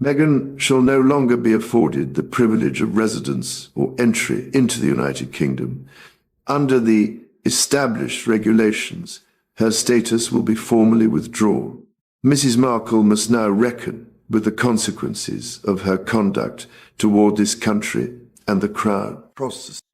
Meghan shall no longer be afforded the privilege of residence or entry into the United Kingdom. Under the established regulations, her status will be formally withdrawn. Mrs. Markle must now reckon with the consequences of her conduct toward this country and the Crown.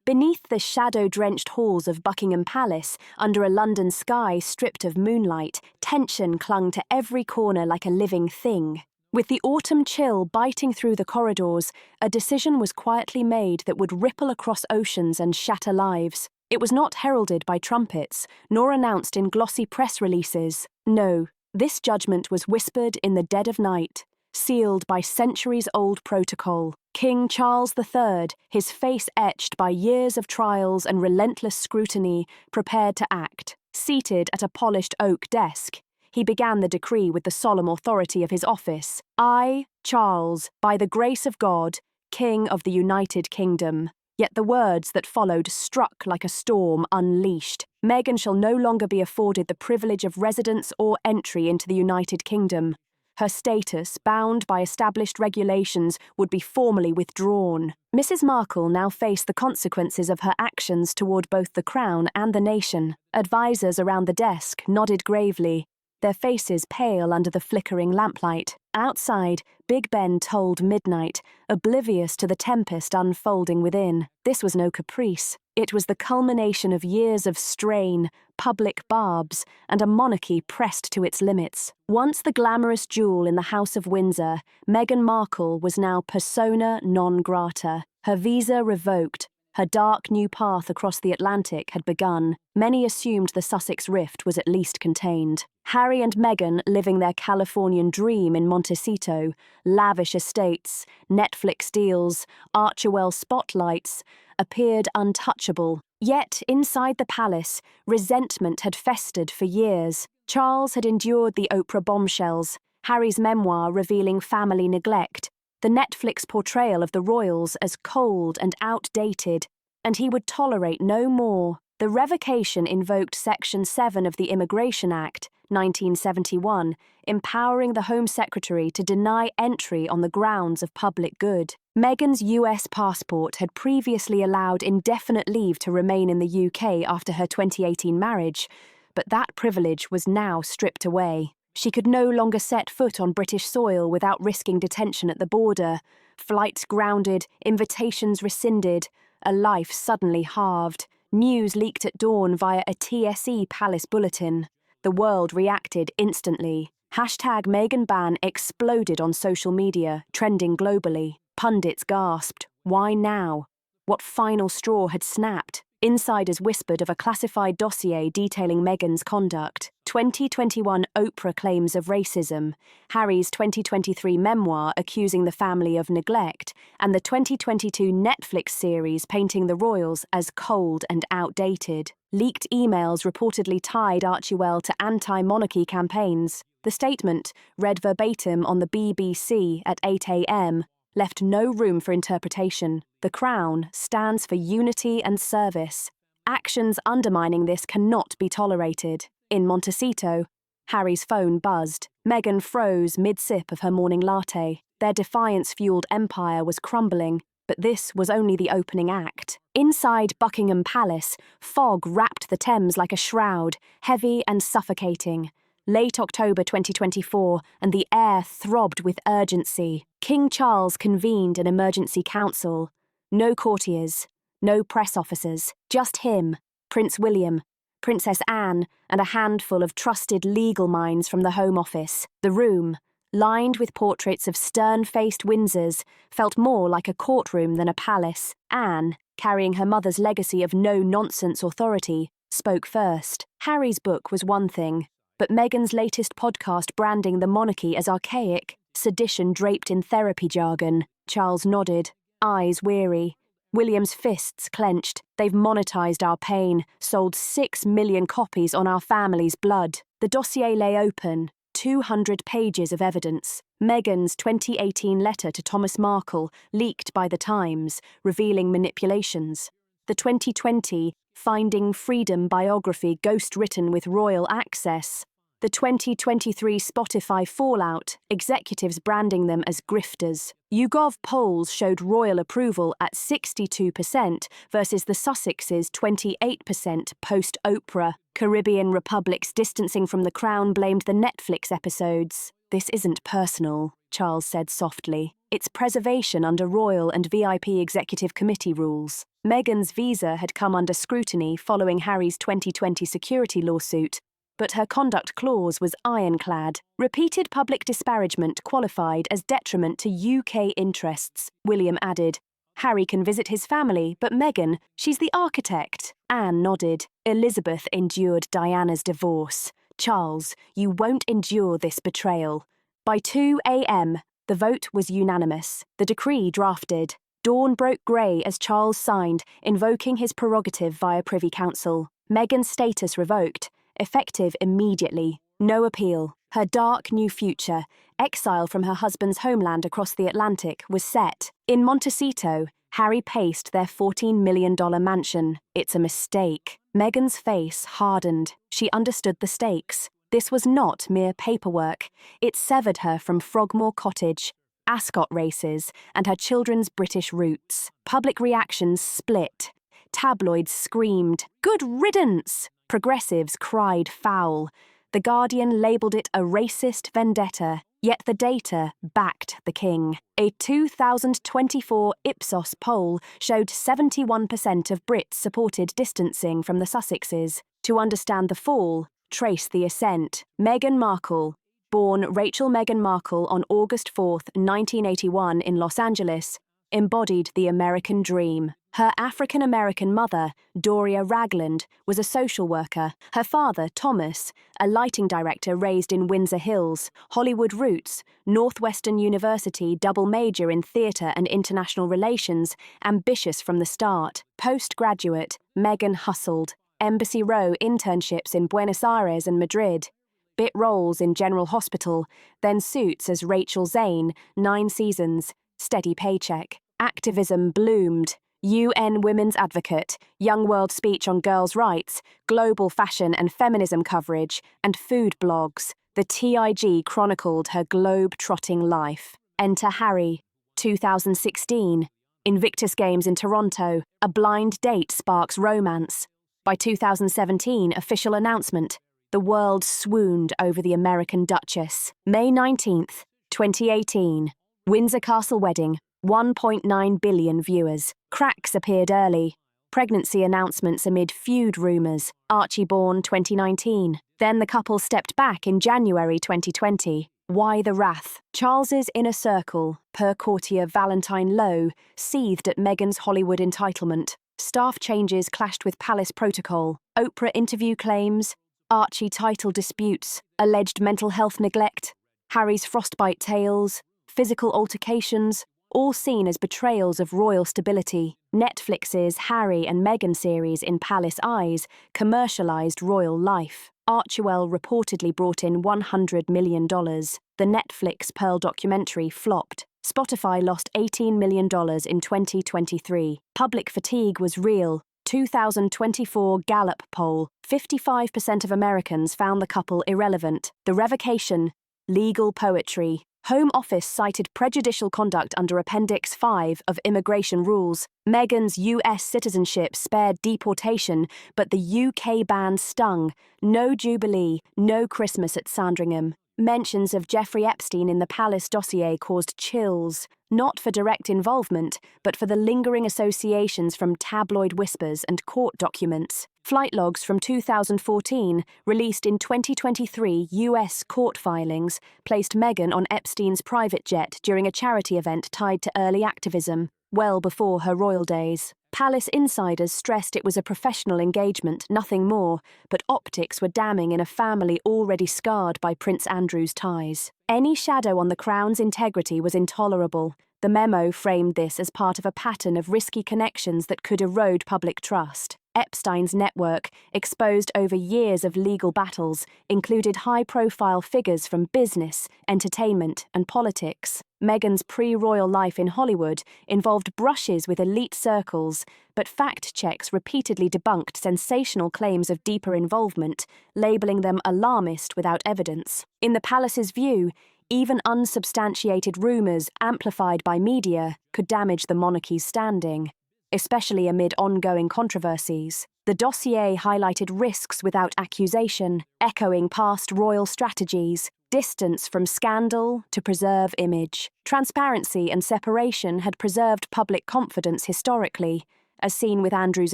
Beneath the shadow-drenched halls of Buckingham Palace, under a London sky stripped of moonlight, tension clung to every corner like a living thing. With the autumn chill biting through the corridors, a decision was quietly made that would ripple across oceans and shatter lives. It was not heralded by trumpets, nor announced in glossy press releases. No, this judgment was whispered in the dead of night, sealed by centuries-old protocol. King Charles III, his face etched by years of trials and relentless scrutiny, prepared to act. Seated at a polished oak desk, he began the decree with the solemn authority of his office. I, Charles, by the grace of God, King of the United Kingdom. Yet the words that followed struck like a storm unleashed. Meghan shall no longer be afforded the privilege of residence or entry into the United Kingdom. Her status, bound by established regulations, would be formally withdrawn. Mrs. Markle now faced the consequences of her actions toward both the Crown and the nation. Advisers around the desk nodded gravely, their faces pale under the flickering lamplight. Outside, Big Ben tolled midnight, oblivious to the tempest unfolding within. This was no caprice. It was the culmination of years of strain, public barbs, and a monarchy pressed to its limits. Once the glamorous jewel in the House of Windsor, Meghan Markle was now persona non grata. Her visa revoked. Her dark new path across the Atlantic had begun. Many assumed the Sussex rift was at least contained. Harry and Meghan living their Californian dream in Montecito, lavish estates, Netflix deals, Archewell spotlights, appeared untouchable. Yet, inside the palace, resentment had festered for years. Charles had endured the Oprah bombshells, Harry's memoir revealing family neglect, the Netflix portrayal of the royals as cold and outdated, and he would tolerate no more. The revocation invoked Section 7 of the Immigration Act, 1971, empowering the Home Secretary to deny entry on the grounds of public good. Meghan's US passport had previously allowed indefinite leave to remain in the UK after her 2018 marriage, but that privilege was now stripped away. She could no longer set foot on British soil without risking detention at the border. Flights grounded, invitations rescinded, a life suddenly halved. News leaked at dawn via a TSE palace bulletin. The world reacted instantly. #Meghan ban exploded on social media, trending globally. Pundits gasped. Why now? What final straw had snapped? Insiders whispered of a classified dossier detailing Meghan's conduct. 2021 Oprah claims of racism, Harry's 2023 memoir accusing the family of neglect, and the 2022 Netflix series painting the royals as cold and outdated. Leaked emails reportedly tied Archewell to anti-monarchy campaigns. The statement, read verbatim on the BBC at 8 a.m., left no room for interpretation. The Crown stands for unity and service. Actions undermining this cannot be tolerated. In Montecito, Harry's phone buzzed. Meghan froze mid-sip of her morning latte. Their defiance-fueled empire was crumbling, but this was only the opening act. Inside Buckingham Palace, fog wrapped the Thames like a shroud, heavy and suffocating. Late October 2024, and the air throbbed with urgency. King Charles convened an emergency council. No courtiers, no press officers, just him, Prince William, Princess Anne, and a handful of trusted legal minds from the Home Office. The room, lined with portraits of stern-faced Windsors, felt more like a courtroom than a palace. Anne, carrying her mother's legacy of no-nonsense authority, spoke first. Harry's book was one thing, but Meghan's latest podcast branding the monarchy as archaic, sedition draped in therapy jargon. Charles nodded, eyes weary. William's fists clenched. They've monetized our pain, sold 6 million copies on our family's blood. The dossier lay open, 200 pages of evidence. Meghan's 2018 letter to Thomas Markle, leaked by The Times, revealing manipulations. The 2020 Finding Freedom biography ghostwritten with royal access. The 2023 Spotify fallout, executives branding them as grifters. YouGov polls showed royal approval at 62% versus the Sussexes' 28% post-Oprah. Caribbean republics distancing from the crown blamed the Netflix episodes. "This isn't personal," Charles said softly. "It's preservation under royal and VIP executive committee rules." Meghan's visa had come under scrutiny following Harry's 2020 security lawsuit, but her conduct clause was ironclad. Repeated public disparagement qualified as detriment to UK interests, William added. Harry can visit his family, but Meghan, she's the architect. Anne nodded. Elizabeth endured Diana's divorce. Charles, you won't endure this betrayal. By 2 a.m., the vote was unanimous. The decree drafted. Dawn broke grey as Charles signed, invoking his prerogative via Privy Council. Meghan's status revoked. Effective immediately. No appeal. Her dark new future, exile from her husband's homeland across the Atlantic, was set. In Montecito, Harry paced their $14 million mansion. It's a mistake. Meghan's face hardened. She understood the stakes. This was not mere paperwork. It severed her from Frogmore Cottage, Ascot races, and her children's British roots. Public reactions split. Tabloids screamed, "Good riddance!" Progressives cried foul. The Guardian labelled it a racist vendetta, yet the data backed the king. A 2024 Ipsos poll showed 71% of Brits supported distancing from the Sussexes. To understand the fall, trace the ascent. Meghan Markle, born Rachel Meghan Markle on August 4, 1981 in Los Angeles, embodied the American dream. Her African-American mother, Doria Ragland, was a social worker. Her father, Thomas, a lighting director raised in Windsor Hills, Hollywood roots, Northwestern University double major in theatre and international relations, ambitious from the start. Postgraduate, Meghan hustled. Embassy Row internships in Buenos Aires and Madrid. Bit roles in General Hospital, then suits as Rachel Zane, 9 seasons, steady paycheck. Activism bloomed. UN Women's Advocate, Young World speech on girls' rights, global fashion and feminism coverage, and food blogs. The TIG chronicled her globe-trotting life. Enter Harry, 2016. Invictus Games in Toronto, a blind date sparks romance. By 2017, official announcement. The world swooned over the American Duchess. May 19th, 2018. Windsor Castle wedding. 1.9 billion viewers. Cracks appeared early. Pregnancy announcements amid feud rumours. Archie born 2019. Then the couple stepped back in January 2020. Why the wrath? Charles's inner circle, per courtier Valentine Lowe, seethed at Meghan's Hollywood entitlement. Staff changes clashed with palace protocol. Oprah interview claims. Archie title disputes. Alleged mental health neglect. Harry's frostbite tales. Physical altercations. All seen as betrayals of royal stability. Netflix's Harry and Meghan series In Palace Eyes commercialised royal life. Archewell reportedly brought in $100 million. The Netflix Pearl documentary flopped. Spotify lost $18 million in 2023. Public fatigue was real. 2024 Gallup poll, 55% of Americans found the couple irrelevant. The revocation, legal poetry. Home Office cited prejudicial conduct under Appendix 5 of immigration rules. Meghan's US citizenship spared deportation, but the UK ban stung. No Jubilee, no Christmas at Sandringham. Mentions of Jeffrey Epstein in the Palace dossier caused chills, not for direct involvement, but for the lingering associations from tabloid whispers and court documents. Flight logs from 2014, released in 2023 US court filings, placed Meghan on Epstein's private jet during a charity event tied to early activism, well before her royal days. Palace insiders stressed it was a professional engagement, nothing more, but optics were damning in a family already scarred by Prince Andrew's ties. Any shadow on the Crown's integrity was intolerable. The memo framed this as part of a pattern of risky connections that could erode public trust. Epstein's network, exposed over years of legal battles, included high-profile figures from business, entertainment, and politics. Meghan's pre-royal life in Hollywood involved brushes with elite circles, but fact checks repeatedly debunked sensational claims of deeper involvement, labeling them alarmist without evidence. In the palace's view, even unsubstantiated rumours amplified by media could damage the monarchy's standing, especially amid ongoing controversies. The dossier highlighted risks without accusation, echoing past royal strategies, distance from scandal to preserve image. Transparency and separation had preserved public confidence historically, as seen with Andrew's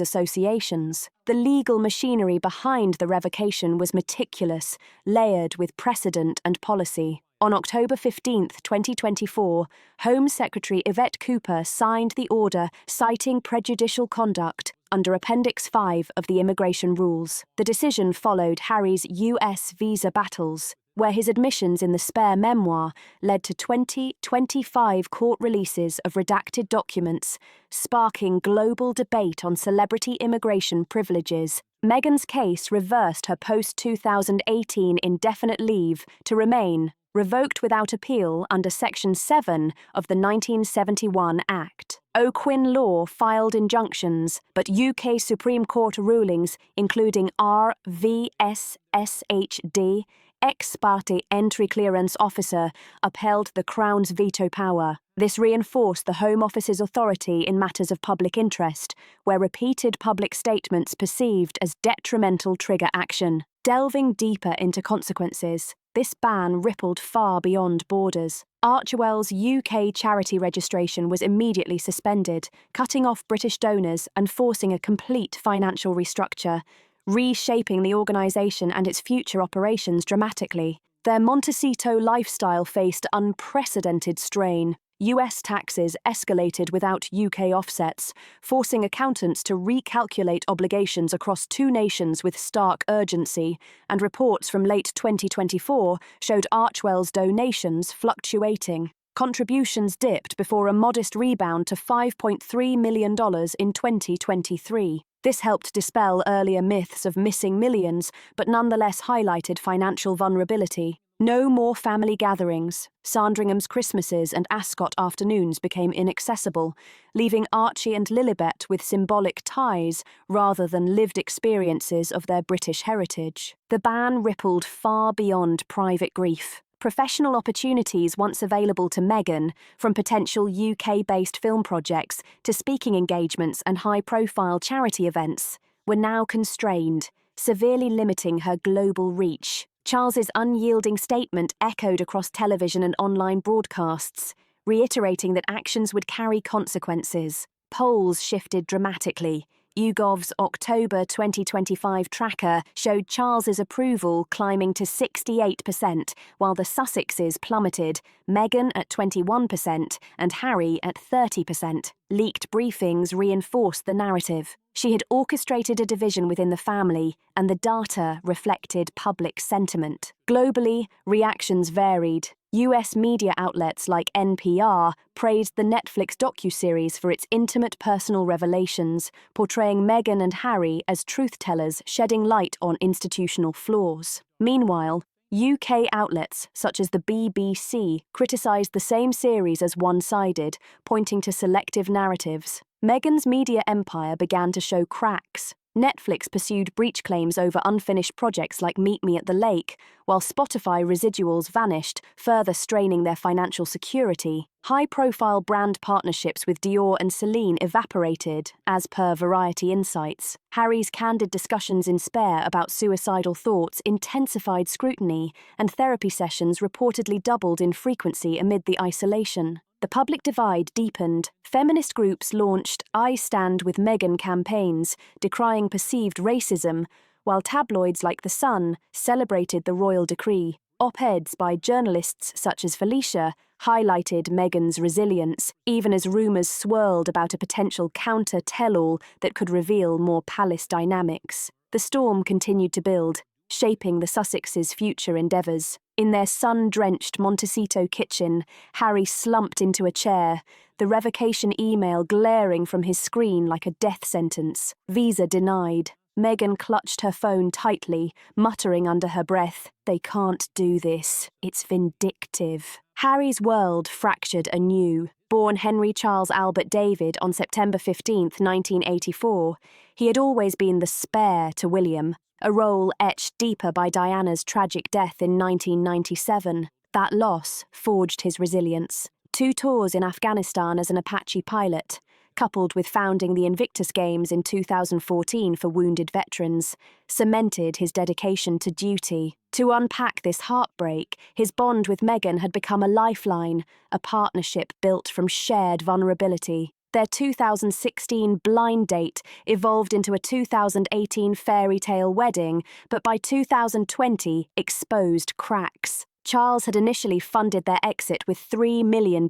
associations. The legal machinery behind the revocation was meticulous, layered with precedent and policy. On October 15, 2024, Home Secretary Yvette Cooper signed the order citing prejudicial conduct under Appendix 5 of the immigration rules. The decision followed Harry's US visa battles, where his admissions in the spare memoir led to 25 court releases of redacted documents, sparking global debate on celebrity immigration privileges. Meghan's case reversed her post-2018 indefinite leave to remain, revoked without appeal under Section 7 of the 1971 Act. O'Quinn Law filed injunctions, but UK Supreme Court rulings, including R v SSHD, ex parte entry clearance officer, upheld the Crown's veto power. This reinforced the Home Office's authority in matters of public interest, where repeated public statements perceived as detrimental trigger action. Delving deeper into consequences, this ban rippled far beyond borders. Archewell's UK charity registration was immediately suspended, cutting off British donors and forcing a complete financial restructure, reshaping the organisation and its future operations dramatically. Their Montecito lifestyle faced unprecedented strain. US taxes escalated without UK offsets, forcing accountants to recalculate obligations across two nations with stark urgency, and reports from late 2024 showed Archewell's donations fluctuating. Contributions dipped before a modest rebound to $5.3 million in 2023. This helped dispel earlier myths of missing millions, but nonetheless highlighted financial vulnerability. No more family gatherings. Sandringham's Christmases and Ascot afternoons became inaccessible, leaving Archie and Lilibet with symbolic ties rather than lived experiences of their British heritage. The ban rippled far beyond private grief. Professional opportunities once available to Meghan, from potential UK-based film projects to speaking engagements and high-profile charity events, were now constrained, severely limiting her global reach. Charles's unyielding statement echoed across television and online broadcasts, reiterating that actions would carry consequences. Polls shifted dramatically. YouGov's October 2025 tracker showed Charles's approval climbing to 68%, while the Sussexes plummeted, Meghan at 21% and Harry at 30%. Leaked briefings reinforced the narrative. She had orchestrated a division within the family, and the data reflected public sentiment. Globally, reactions varied. US media outlets like NPR praised the Netflix docuseries for its intimate personal revelations, portraying Meghan and Harry as truth-tellers shedding light on institutional flaws. Meanwhile, UK outlets such as the BBC criticised the same series as one-sided, pointing to selective narratives. Meghan's media empire began to show cracks. Netflix pursued breach claims over unfinished projects like Meet Me at the Lake, while Spotify residuals vanished, further straining their financial security. High-profile brand partnerships with Dior and Celine evaporated, as per Variety Insights. Harry's candid discussions in Spare about suicidal thoughts intensified scrutiny, and therapy sessions reportedly doubled in frequency amid the isolation. The public divide deepened. Feminist groups launched I Stand With Meghan campaigns, decrying perceived racism, while tabloids like The Sun celebrated the royal decree. Op-eds by journalists such as Felicia highlighted Meghan's resilience, even as rumours swirled about a potential counter-tell-all that could reveal more palace dynamics. The storm continued to build, shaping the Sussexes' future endeavours. In their sun-drenched Montecito kitchen, Harry slumped into a chair, the revocation email glaring from his screen like a death sentence. Visa denied. Meghan clutched her phone tightly, muttering under her breath, "They can't do this. It's vindictive." Harry's world fractured anew. Born Henry Charles Albert David on September 15, 1984, he had always been the spare to William, a role etched deeper by Diana's tragic death in 1997. That loss forged his resilience. 2 tours in Afghanistan as an Apache pilot, coupled with founding the Invictus Games in 2014 for wounded veterans, cemented his dedication to duty. To unpack this heartbreak, his bond with Meghan had become a lifeline, a partnership built from shared vulnerability. Their 2016 blind date evolved into a 2018 fairy tale wedding, but by 2020 exposed cracks. Charles had initially funded their exit with $3 million,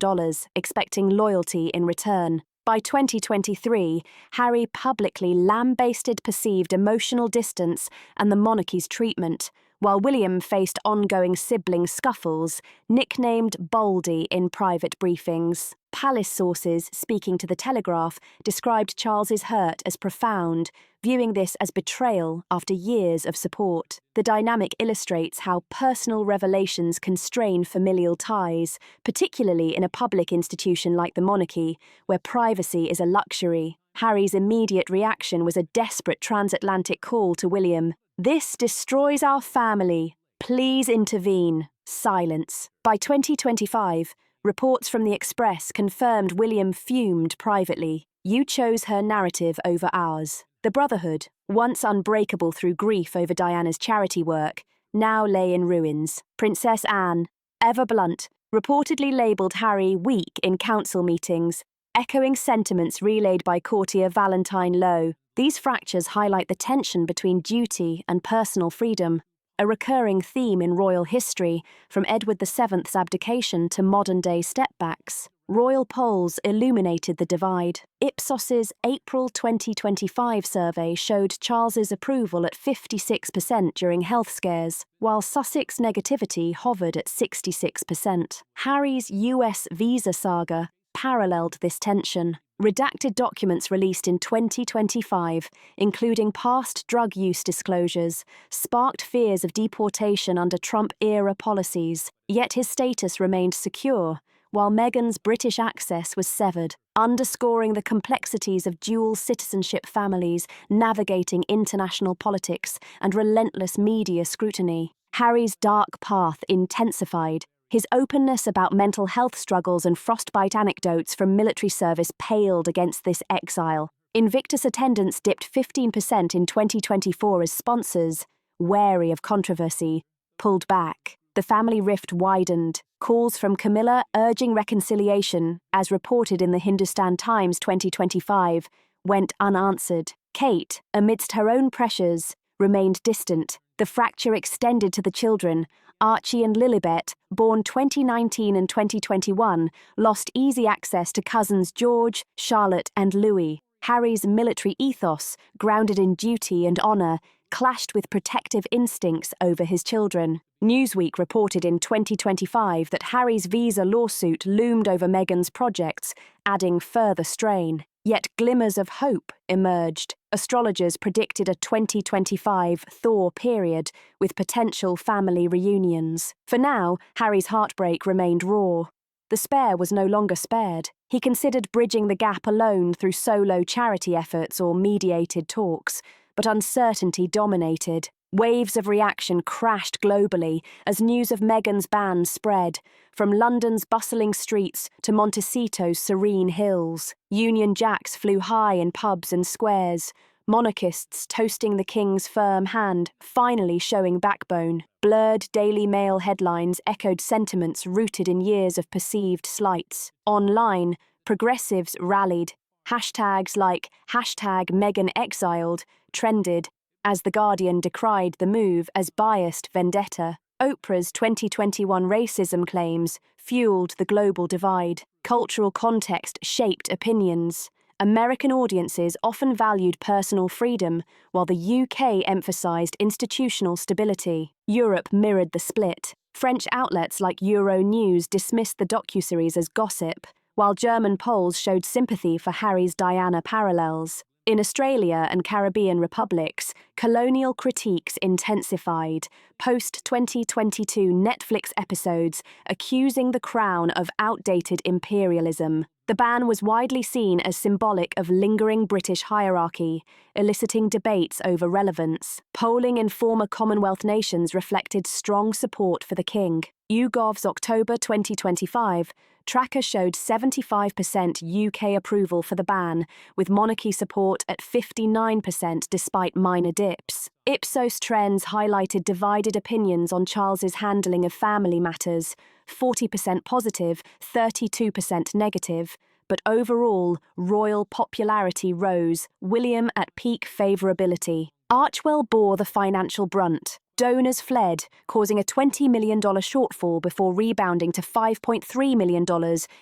expecting loyalty in return. By 2023, Harry publicly lambasted perceived emotional distance and the monarchy's treatment, while William faced ongoing sibling scuffles, nicknamed Baldy in private briefings. Palace sources, speaking to The Telegraph, described Charles's hurt as profound, viewing this as betrayal after years of support. The dynamic illustrates how personal revelations constrain familial ties, particularly in a public institution like the monarchy, where privacy is a luxury. Harry's immediate reaction was a desperate transatlantic call to William. "This destroys our family. Please intervene." Silence. By 2025, reports from the Express confirmed William fumed privately. "You chose her narrative over ours." The Brotherhood, once unbreakable through grief over Diana's charity work, now lay in ruins. Princess Anne, ever blunt, reportedly labelled Harry weak in council meetings, echoing sentiments relayed by courtier Valentine Lowe. These fractures highlight the tension between duty and personal freedom, a recurring theme in royal history, from Edward VII's abdication to modern-day stepbacks. Royal polls illuminated the divide. Ipsos's April 2025 survey showed Charles's approval at 56% during health scares, while Sussex negativity hovered at 66%. Harry's US visa saga paralleled this tension. Redacted documents released in 2025, including past drug use disclosures, sparked fears of deportation under Trump-era policies, yet his status remained secure, while Meghan's British access was severed, underscoring the complexities of dual citizenship families navigating international politics and relentless media scrutiny. Harry's dark path intensified. His openness about mental health struggles and frostbite anecdotes from military service paled against this exile. Invictus attendance dipped 15% in 2024 as sponsors, wary of controversy, pulled back. The family rift widened. Calls from Camilla urging reconciliation, as reported in the Hindustan Times 2025, went unanswered. Kate, amidst her own pressures, remained distant. The fracture extended to the children. Archie and Lilibet, born 2019 and 2021, lost easy access to cousins George, Charlotte, and Louis. Harry's military ethos, grounded in duty and honour, clashed with protective instincts over his children. Newsweek reported in 2025 that Harry's visa lawsuit loomed over Meghan's projects, adding further strain. Yet glimmers of hope emerged. Astrologers predicted a 2025 thaw period with potential family reunions. For now, Harry's heartbreak remained raw. The spare was no longer spared. He considered bridging the gap alone through solo charity efforts or mediated talks, but uncertainty dominated. Waves of reaction crashed globally as news of Meghan's ban spread, from London's bustling streets to Montecito's serene hills. Union Jacks flew high in pubs and squares, monarchists toasting the king's firm hand, finally showing backbone. Blurred Daily Mail headlines echoed sentiments rooted in years of perceived slights. Online, progressives rallied. Hashtags like #MeghanExiled trended, as The Guardian decried the move as biased vendetta. Oprah's 2021 racism claims fueled the global divide. Cultural context shaped opinions. American audiences often valued personal freedom, while the UK emphasised institutional stability. Europe mirrored the split. French outlets like Euronews dismissed the docuseries as gossip, while German polls showed sympathy for Harry's Diana parallels. In Australia and Caribbean republics, colonial critiques intensified, post-2022 Netflix episodes accusing the Crown of outdated imperialism. The ban was widely seen as symbolic of lingering British hierarchy, eliciting debates over relevance. Polling in former Commonwealth nations reflected strong support for the King. YouGov's October 2025 tracker showed 75% UK approval for the ban, with monarchy support at 59% despite minor dips. Ipsos trends highlighted divided opinions on Charles's handling of family matters, 40% positive, 32% negative. But overall, royal popularity rose, William at peak favourability. Archewell bore the financial brunt. Donors fled, causing a $20 million shortfall before rebounding to $5.3 million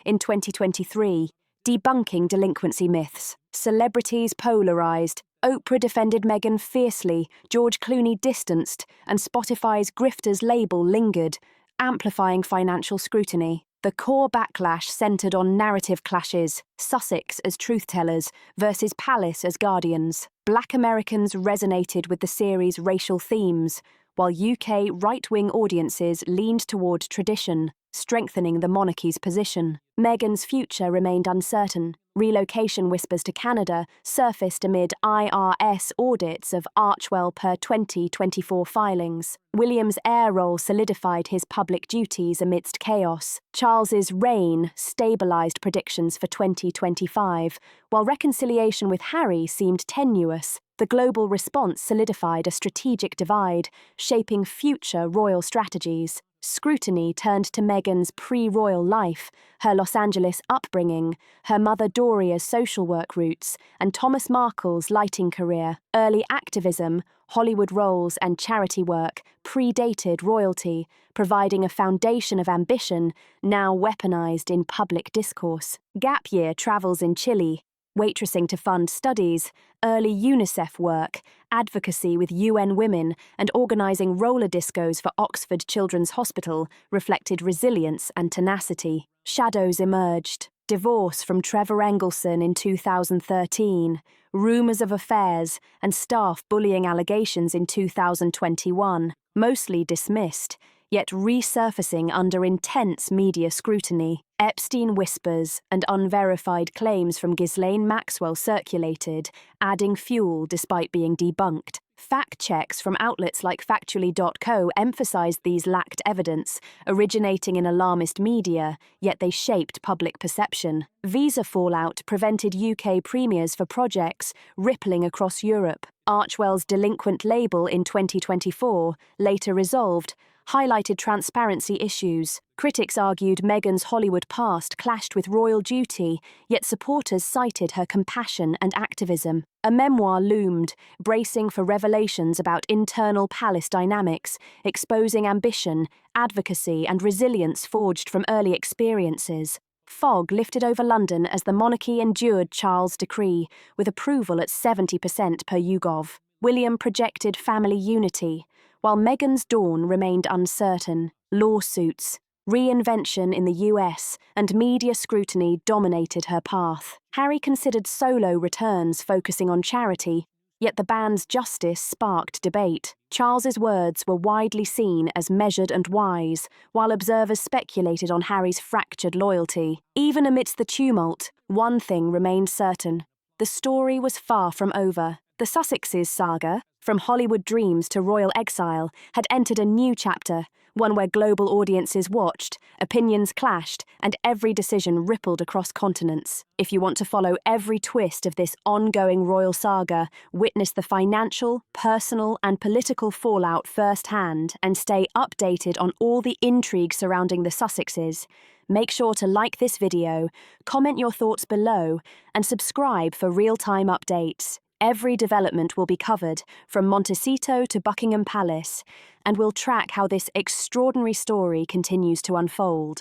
in 2023, debunking delinquency myths. Celebrities polarised. Oprah defended Meghan fiercely, George Clooney distanced, and Spotify's grifters label lingered, amplifying financial scrutiny. The core backlash centred on narrative clashes, Sussex as truth-tellers versus Palace as guardians. Black Americans resonated with the series' racial themes, while UK right-wing audiences leaned toward tradition, strengthening the monarchy's position. Meghan's future remained uncertain. Relocation whispers to Canada surfaced amid IRS audits of Archewell per 2024 filings. William's heir role solidified his public duties amidst chaos. Charles's reign stabilised predictions for 2025, while reconciliation with Harry seemed tenuous. The global response solidified a strategic divide, shaping future royal strategies. Scrutiny turned to Meghan's pre-royal life, her Los Angeles upbringing, her mother Doria's social work roots, and Thomas Markle's lighting career. Early activism, Hollywood roles, and charity work predated royalty, providing a foundation of ambition now weaponized in public discourse. Gap year travels in Chile, waitressing to fund studies, early UNICEF work, advocacy with UN Women, and organising roller discos for Oxford Children's Hospital reflected resilience and tenacity. Shadows emerged. Divorce from Trevor Engelson in 2013, rumours of affairs, and staff bullying allegations in 2021, mostly dismissed, yet resurfacing under intense media scrutiny. Epstein whispers and unverified claims from Ghislaine Maxwell circulated, adding fuel despite being debunked. Fact checks from outlets like Factually.co emphasized these lacked evidence, originating in alarmist media, yet they shaped public perception. Visa fallout prevented UK premieres for projects, rippling across Europe. Archewell's delinquent label in 2024, later resolved, highlighted transparency issues. Critics argued Meghan's Hollywood past clashed with royal duty, yet supporters cited her compassion and activism. A memoir loomed, bracing for revelations about internal palace dynamics, exposing ambition, advocacy, and resilience forged from early experiences. Fog lifted over London as the monarchy endured Charles' decree, with approval at 70% per YouGov. William projected family unity, while Meghan's dawn remained uncertain. Lawsuits, reinvention in the US, and media scrutiny dominated her path. Harry considered solo returns focusing on charity, yet the ban's justice sparked debate. Charles's words were widely seen as measured and wise, while observers speculated on Harry's fractured loyalty. Even amidst the tumult, one thing remained certain. The story was far from over. The Sussexes' saga, from Hollywood dreams to royal exile, had entered a new chapter, one where global audiences watched, opinions clashed, and every decision rippled across continents. If you want to follow every twist of this ongoing royal saga, witness the financial, personal, and political fallout firsthand, and stay updated on all the intrigue surrounding the Sussexes, make sure to like this video, comment your thoughts below, and subscribe for real-time updates. Every development will be covered, from Montecito to Buckingham Palace, and we'll track how this extraordinary story continues to unfold.